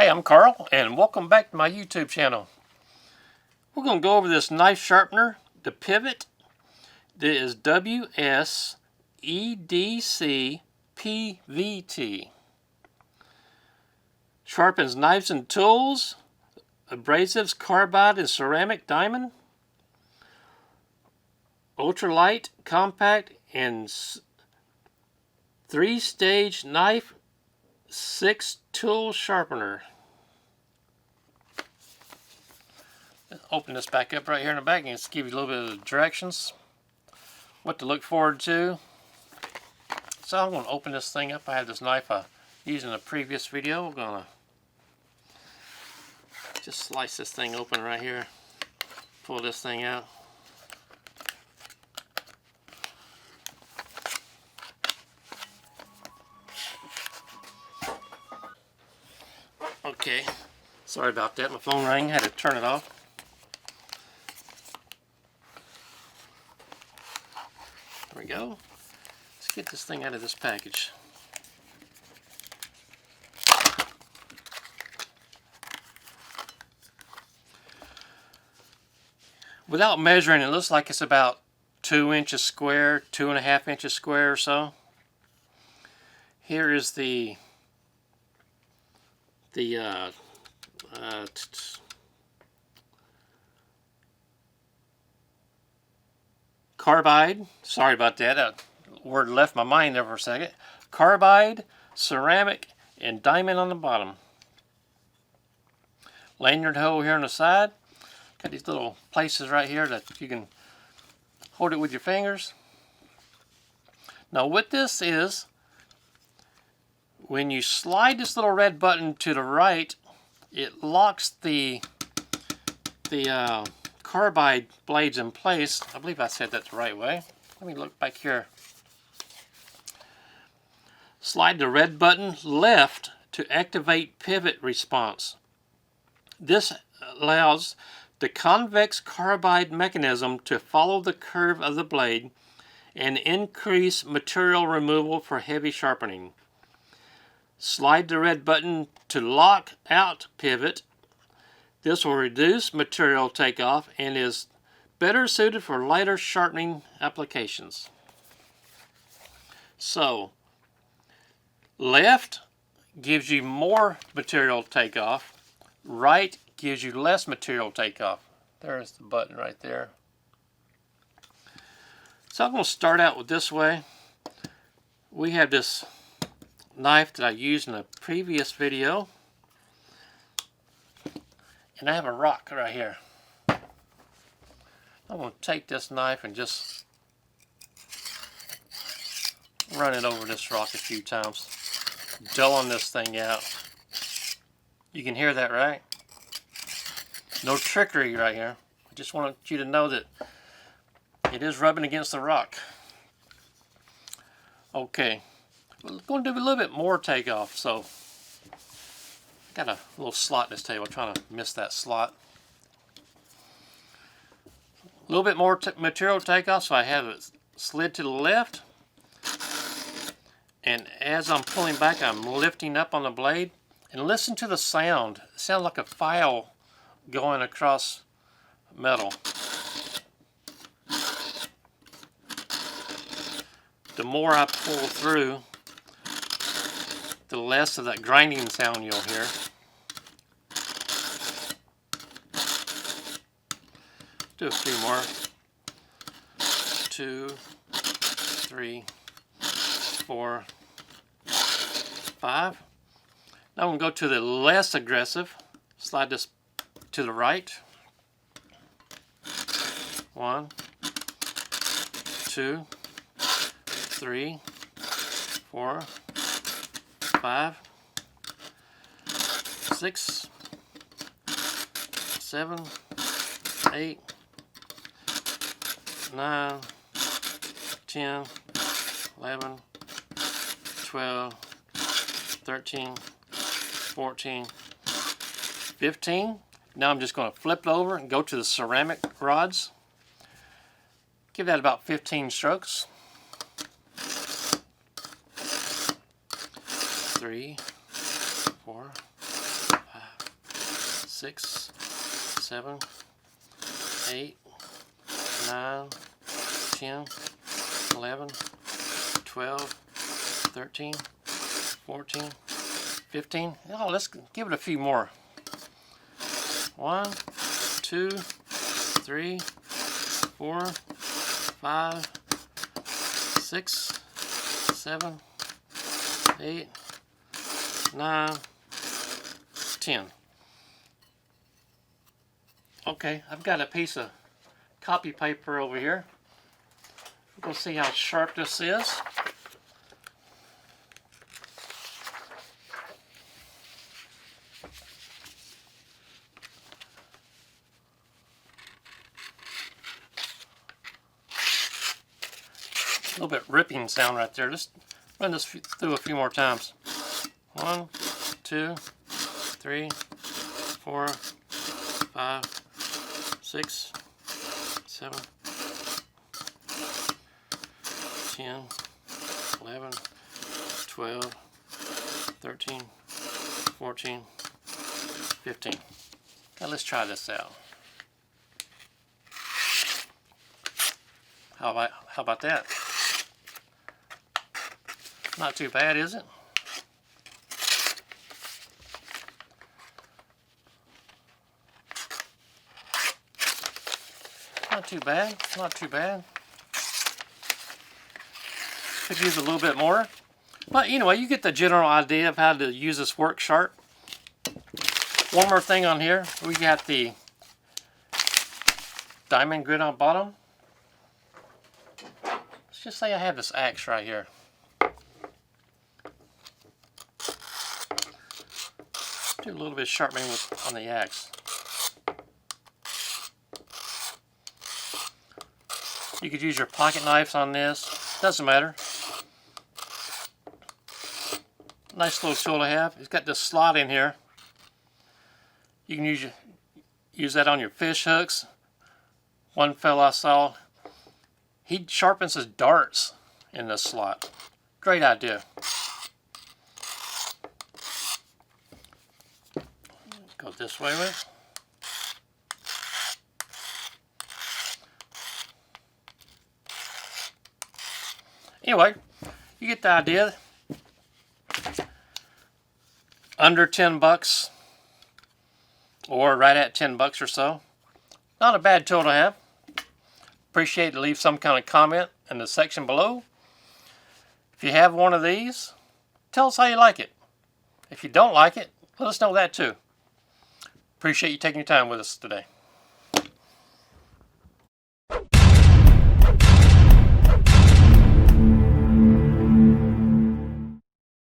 Hi, I'm Carl, and welcome back to my YouTube channel. We're going to go over this knife sharpener, the Pivot. That is WSEDC-PVT. Sharpens knives and tools, abrasives, carbide, and ceramic diamond. Ultralight, compact, and 3-stage knife, 6-tool sharpener. Open this back up right here in the back and just give you a little bit of directions, what to look forward to. So I'm going to open this thing up. I have this knife I used in a previous video. We're going to just slice this thing open right here, pull this thing out. Okay, sorry about that. My phone rang. I had to turn it off. There we go. Let's get this thing out of this package. Without measuring, it looks like it's about 2 inches square, 2.5 inches square or so. Here is the carbide. Sorry about that. That word left my mind there for a second. Carbide, ceramic, and diamond on the bottom. Lanyard hole here on the side. Got these little places right here that you can hold it with your fingers. Now what this is, when you slide this little red button to the right, it locks the carbide blades in place. I believe I said that the right way. Let me look back here. Slide the red button left to activate pivot response. This allows the Convex-Carbide mechanism to follow the curve of the blade and increase material removal for heavy sharpening. Slide the red button to lock out pivot. This will reduce material takeoff and is better suited for lighter sharpening applications. So, left gives you more material takeoff. Right gives you less material takeoff. There's the button right there. So I'm going to start out with this way. We have this knife that I used in a previous video. And I have a rock right here. I'm going to take this knife and just run it over this rock a few times, dulling this thing out. You can hear that, right? No trickery right here. I just want you to know that it is rubbing against the rock. Okay, we're going to do a little bit more takeoff. So, got a little slot in this table. I'm trying to miss that slot. A little bit more material takeoff, so I have it slid to the left. And as I'm pulling back, I'm lifting up on the blade. And listen to the sound. It sounds like a file going across metal. The more I pull through, the less of that grinding sound you'll hear. Do a few more. 2, 3, 4, 5. Now I'm going to go to the less aggressive. Slide this to the right. 1, 2, 3, 4, 5, 6, 7, 8, 9, 10, 11, 12, 13, 14, 15. Now I'm just going to flip it over and go to the ceramic rods. Give that about 15 strokes. 3, 4, 5, 6, 7, 8, 9, 10, 11, 12, 13, 14, 15. Oh, let's give it a few more. 1, 2, 3, 4, 5, 6, 7, 8, 9, 10. Okay, I've got a piece of copy paper over here. We're going to see how sharp this is. A little bit ripping sound right there. Just run this through a few more times. 1, 2, 3, 4, 5, 6, 7, 10, 11, 12, 13, 14, 15. Now let's try this out. How about that? Not too bad, is it? Not too bad, not too bad. Could use a little bit more. But anyway, you get the general idea of how to use this work sharp. One more thing on here. We got the diamond grit on bottom. Let's just say I have this axe right here. Do a little bit of sharpening on the axe. You could use your pocket knives on this. Doesn't matter. Nice little tool to have. It's got this slot in here. You can use that on your fish hooks. One fella I saw, he sharpens his darts in this slot. Great idea. Go this way with it. Anyway, you get the idea. Under 10 bucks or right at 10 bucks or so. Not a bad tool to have. Appreciate to leave some kind of comment in the section below. If you have one of these, tell us how you like it. If you don't like it, let us know that too. Appreciate you taking your time with us today.